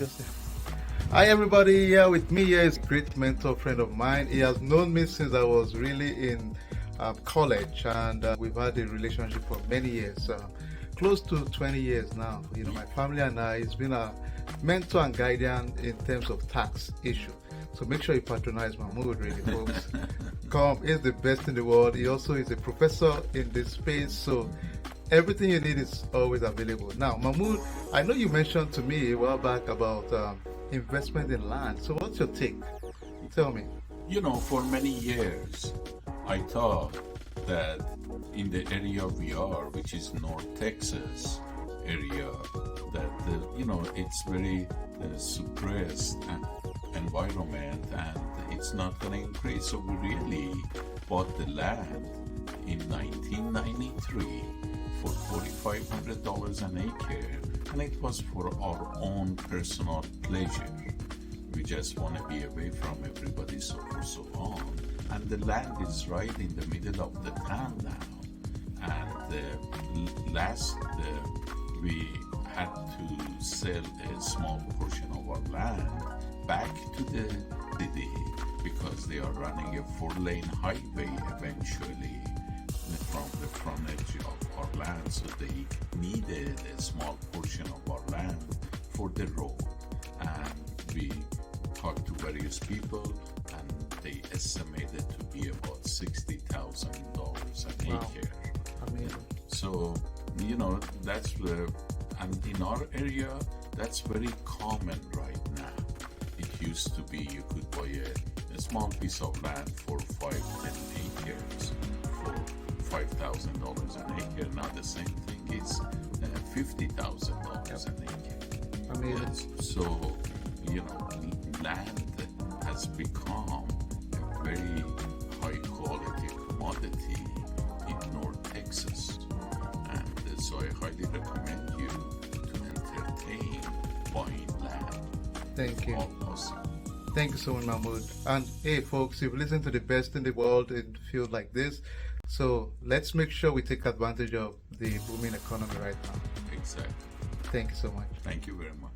just Hi everybody, here with me here is a great mentor friend of mine. He has known me since I was really in college, and we've had a relationship for many years, close to 20 years now. You know, my family and I, he's been a mentor and guardian in terms of tax issue. So make sure you patronize Mahmood, really, folks. Come, he's the best in the world. He also is a professor in this space, so everything you need is always available. Now, Mahmood, I know you mentioned to me a while back about investment in land. So what's your take? Tell me. You know, for many years, I thought that in the area we are, which is North Texas area, that, it's very suppressed environment and it's not going to increase. So we really bought the land in 1993 for $4,500 an acre, and it was for our own personal pleasure. We just want to be away from everybody, so forth, so on. And the land is right in the middle of the town now. And we had to sell a small portion of our land back to the city because they are running a 4-lane highway eventually from the frontage of our land, so they needed a small portion of our land for the road. And we talked to various people, and they estimated to be about $60,000 an acre. Amazing. So, that's and in our area, that's very common right now. It used to be you could buy a small piece of land for 5-10 acres for $5,000 an acre. Now the same thing is $50,000 an acre. Amazing. Yes. So, land has become a very high quality commodity in North Texas. And so I highly recommend you to entertain buying land. Thank you. Almost. Thank you so much, Mahmood. And hey, folks, you've listened to the best in the world in field like this. So let's make sure we take advantage of the booming economy right now. Exactly. Thank you so much. Thank you very much.